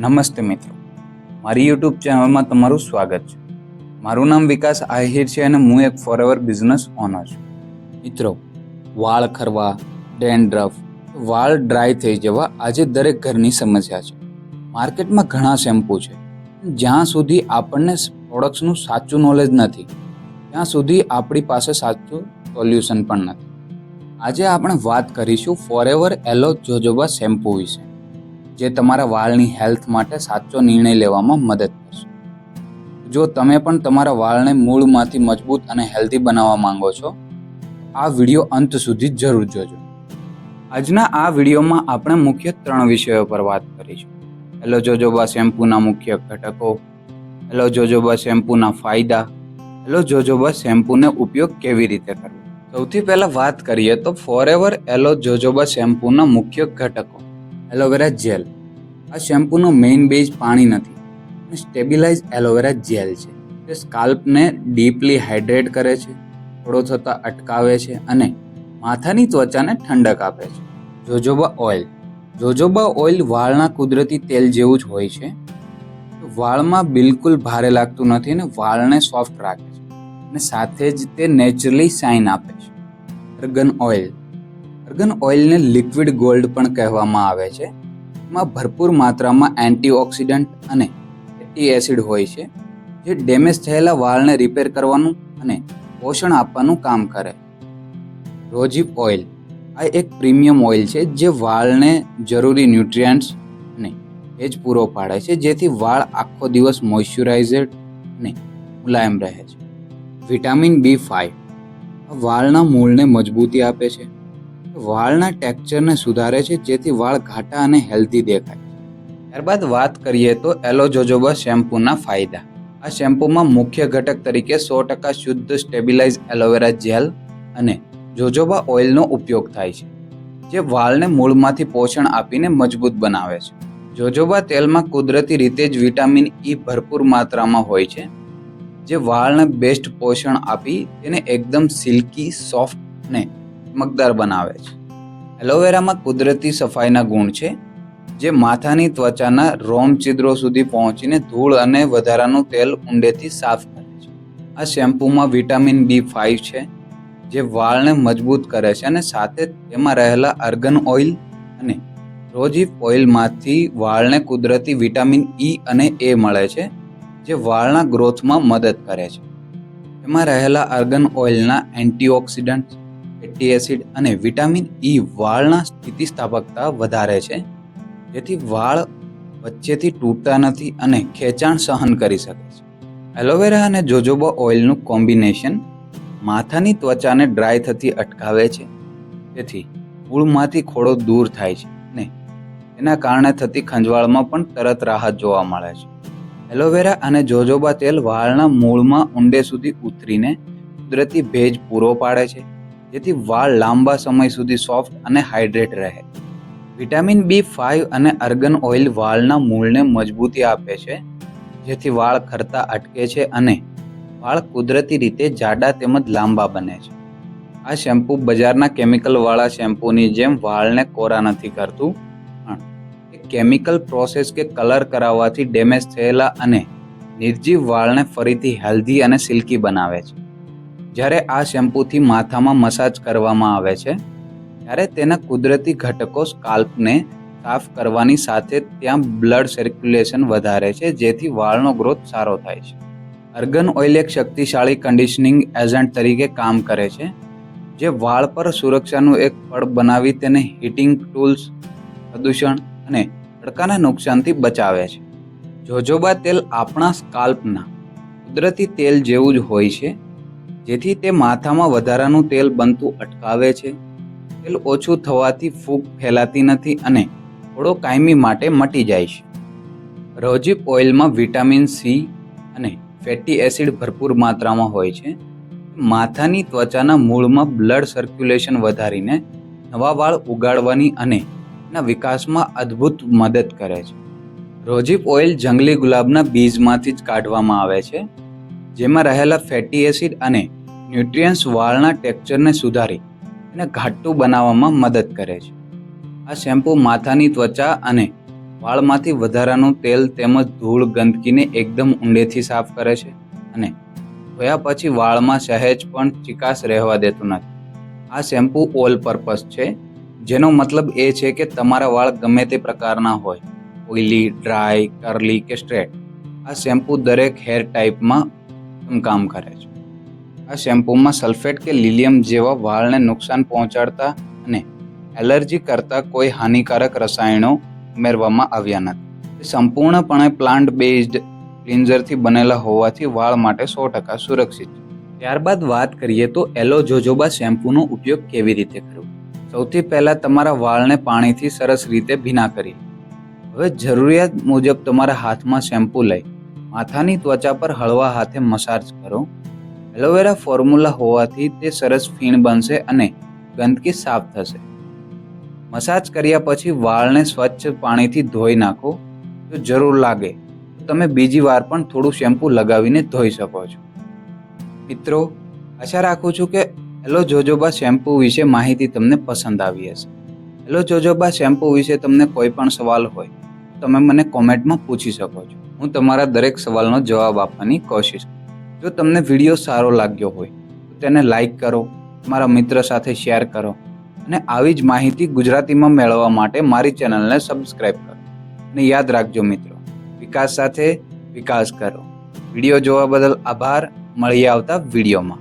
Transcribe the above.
નમસ્તે મિત્રો, મારી યુટ્યુબ ચેનલમાં તમારું સ્વાગત છે. મારું નામ વિકાસ આહિર છે અને હું એક ફોરએવર બિઝનેસ ઓનર છું. મિત્રો, વાળ ખરવા, ડેન્ડ્રફ, વાળ ડ્રાય થઈ જવા આજે દરેક ઘરની સમસ્યા છે. માર્કેટમાં ઘણા શેમ્પૂ છે. જ્યાં સુધી આપણને પ્રોડક્ટ્સનું સાચું નોલેજ નથી, ત્યાં સુધી આપણી પાસે સાચું સોલ્યુશન પણ નથી. આજે આપણે વાત કરીશું ફોરએવર એલો જોજોબા શેમ્પૂ વિશે, જે તમારા વાળની હેલ્થ માટે સાચો નિર્ણય લેવામાં મદદ કરશે. જો તમે પણ તમારા વાળને મૂળમાંથી મજબૂત અને હેલ્ધી બનાવવા માંગો છો, આ વિડીયો અંત સુધી જરૂર જોજો. આજના આ વિડીયોમાં આપણે મુખ્ય 3 વિષયો પર વાત કરીશું. એલો જોજોબા શેમ્પૂના મુખ્ય ઘટકો, એલો જોજોબા શેમ્પૂના ફાયદા, એલો જોજોબા શેમ્પૂનો ઉપયોગ કેવી રીતે કરવો. સૌથી પહેલા વાત કરીએ તો ફોરએવર એલો જોજોબા શેમ્પૂના મુખ્ય ઘટકો. Aloe vera gel. આ શેમ્પૂનો મેઇન બેઝ પાણી નથી, સ્ટેબિલાઇઝ એલોવેરા જેલ છે. તે સ્કાલ્પને ડીપલી હાઇડ્રેટ કરે છે, થોડો થતાં અટકાવે છે અને માથાની ત્વચાને ઠંડક આપે છે. જોજોબા ઓઇલ. જોજોબા ઓઇલ વાળના કુદરતી તેલ જેવું જ હોય છે. વાળમાં બિલકુલ ભારે લાગતું નથી અને વાળને સોફ્ટ રાખે છે અને સાથે જ તે નેચરલી શાઇન આપે છે. Argon oil. Argon ઓઇલને liquid gold પણ કહેવામાં આવે છે. એમાં ભરપૂર માત્રામાં એન્ટીઓક્સિડન્ટ અને ફેટી એસિડ હોય છે, જે ડેમેજ થયેલા વાળને રિપેર કરવાનું અને પોષણ આપવાનું કામ કરે. રોઝિપ ઓઇલ. આ એક પ્રીમિયમ ઓઇલ છે જે વાળને જરૂરી ન્યુટ્રિયન્ટ્સ અને ભેજ પૂરો પાડે છે, જેથી વાળ આખો દિવસ મોઇશ્ચરાઇઝ્ડ અને મુલાયમ રહે છે. Vitamin B5. આ વાળના મૂળને મજબૂતી આપે છે, વાળના ટેક્સચરને સુધારે છે, જેથી વાળ ઘાટા અને હેલ્ધી દેખાય. ત્યારબાદ વાત કરીએ તો એલો જોજોબા શેમ્પૂના ફાયદા. આ શેમ્પૂમાં મુખ્ય ઘટક તરીકે 100% શુદ્ધ સ્ટેબિલાઇઝ એલોવેરા જેલ અને જોજોબા ઓઇલનો ઉપયોગ થાય છે, જે વાળને મૂળમાંથી પોષણ આપીને મજબૂત બનાવે છે. જોજોબા તેલમાં કુદરતી રીતે જ વિટામિન E ભરપૂર માત્રામાં હોય છે, જે વાળને બેસ્ટ પોષણ આપી તેને એકદમ સિલ્કી, સોફ્ટ અને ચમકદાર બનાવે છે. એલોવેરામાં કુદરતી સફાઈના ગુણ છે, જે માથાની ત્વચાના રોમ છિદ્રો સુધી પહોંચીને ધૂળ અને વધારાનું તેલ ઊંડેથી સાફ કરે છે. આ શેમ્પૂમાં વિટામિન B5 છે, જે વાળને મજબૂત કરે છે અને સાથે તેમાં રહેલા અર્ગન ઓઇલ અને રોઝિપ ઓઇલમાંથી વાળને કુદરતી વિટામિન E અને A મળે છે, જે વાળના ગ્રોથમાં મદદ કરે છે. તેમાં રહેલા અર્ગન ઓઇલના એન્ટીઓક્સિડન્ટ, ફેટી એસિડ અને વિટામિન E વાળના સ્થિતિસ્થાપકતા વધારે છે, જેથી વાળ વચ્ચેથી તૂટતા નથી અને ખેંચાણ સહન કરી શકે છે. એલોવેરા અને જોજોબા ઓઇલનું કોમ્બિનેશન માથાની ત્વચાને ડ્રાય થતી અટકાવે છે, તેથી મૂળમાંથી ખોડો દૂર થાય છે અને તેના કારણે થતી ખંજવાળમાં પણ તરત રાહત જોવા મળે છે. એલોવેરા અને જોજોબા તેલ વાળના મૂળમાં ઊંડે સુધી ઉતરીને કુદરતી ભેજ પૂરો પાડે છે, જેથી વાળ લાંબા સમય સુધી સોફ્ટ અને હાઇડ્રેટ રહે. વિટામિન B5 અને અર્ગન ઓઇલ વાળના મૂળને મજબૂતી આપે છે, જેથી વાળ ખરતા અટકે છે અને વાળ કુદરતી રીતે જાડા તેમજ લાંબા બને છે. આ શેમ્પૂ બજારના કેમિકલવાળા શેમ્પૂની જેમ વાળને કોરા નથી કરતું, પણ એ કેમિકલ પ્રોસેસ કે કલર કરાવવાથી ડેમેજ થયેલા અને નિર્જીવ વાળને ફરીથી હેલ્ધી અને સિલ્કી બનાવે છે. જ્યારે આ શેમ્પૂથી માથામાં મસાજ કરવામાં આવે છે, ત્યારે તેના કુદરતી ઘટકો સ્કાલ્પને સાફ કરવાની સાથે ત્યાં બ્લડ સર્ક્યુલેશન વધારે છે, જેથી વાળનો ગ્રોથ સારો થાય છે. અર્ગન ઓઇલ એક શક્તિશાળી કન્ડિશનિંગ એજન્ટ તરીકે કામ કરે છે, જે વાળ પર સુરક્ષાનું એક પડ બનાવી તેને હીટિંગ ટૂલ્સ, પ્રદૂષણ અને તડકાના નુકસાનથી બચાવે છે. જોજોબા તેલ આપણા સ્કાલ્પના કુદરતી તેલ જેવું જ હોય છે, જેથી તે માથામાં વધારાનું તેલ બનતું અટકાવે છે. તેલ ઓછું થવાથી ફૂગ ફેલાતી નથી અને થોડો કાયમી માટે મટી જાય છે. રોઝિપ ઓઇલમાં વિટામિન C અને ફેટી એસિડ ભરપૂર માત્રામાં હોય છે. માથાની ત્વચાના મૂળમાં બ્લડ સર્ક્યુલેશન વધારીને નવા વાળ ઉગાડવાની અને તેના વિકાસમાં અદ્ભુત મદદ કરે છે. રોઝિપ ઓઇલ જંગલી ગુલાબના બીજમાંથી જ કાઢવામાં આવે છે, જેમાં રહેલા ફેટી એસિડ અને ન્યુટ્રિયન્ટ્સ વાળના ટેક્સચરને સુધારી તેને ઘાટું બનાવવામાં મદદ કરે છે. આ શેમ્પૂ માથાની ત્વચા અને વાળમાંથી વધારાનું તેલ તેમજ ધૂળ ગંદકીને એકદમ ઊંડેથી સાફ કરે છે અને ધોયા પછી વાળમાં સહેજ પણ ચીકાશ રહેવા દેતું નથી. આ શેમ્પૂ ઓલ પર્પઝ છે, જેનો મતલબ એ છે કે તમારા વાળ ગમે તે પ્રકારના હોય, ઓઇલી, ડ્રાય, કર્લી કે સ્ટ્રેટ, આ શેમ્પૂ દરેક હેર ટાઈપમાં કામ કરે છે. આ શેમ્પૂમાં સલ્ફેટ કે લિલિયમ જેવા વાળને નુકસાન પહોંચાડતા અને એલર્જી કરતા કોઈ હાનિકારક રસાયણો ઉમેરવામાં આવ્યા નથી. તે સંપૂર્ણપણે પ્લાન્ટ બેઝડ ક્લિન્ઝરથી બનેલા હોવાથી વાળ માટે 100% સુરક્ષિત છે. ત્યારબાદ વાત કરીએ તો એલો જોજોબા શેમ્પૂનો ઉપયોગ કેવી રીતે કરવો. સૌથી પહેલા તમારા વાળને પાણીથી સરસ રીતે ભીના કરી. હવે જરૂરિયાત મુજબ તમારા હાથમાં શેમ્પૂ લઈ માથાની ત્વચા પર હળવા હાથે મસાજ કરો. એલોવેરા ફોર્મ્યુલા હોવાથી તે સરસ ફીણ બનશે અને ગંદકી સાફ થશે. મસાજ કર્યા પછી વાળને સ્વચ્છ પાણીથી ધોઈ નાખો. જો જરૂર લાગે તો તમે બીજી વાર પણ થોડું શેમ્પૂ લગાવીને ધોઈ શકો છો. મિત્રો, આશા રાખું છું કે એલો જોજોબા શેમ્પૂ વિશે માહિતી તમને પસંદ આવી હશે. એલો જોજોબા શેમ્પૂ વિશે તમને કોઈ પણ સવાલ હોય તો તમે મને કોમેન્ટમાં પૂછી શકો છો. હું તમારા દરેક સવાલનો જવાબ આપવાની કોશિશ કરું. જો તમને વિડીયો સારો લાગ્યો હોય તો તેને લાઈક કરો, તમારા મિત્ર સાથે શેર કરો અને આવી જ માહિતી ગુજરાતીમાં મેળવવા માટે મારી ચેનલને સબસ્ક્રાઈબ કરો. અને યાદ રાખજો મિત્રો, વિકાસ સાથે વિકાસ કરો. વિડીયો જોવા બદલ આભાર. મળીએ આવતા વિડીયોમાં.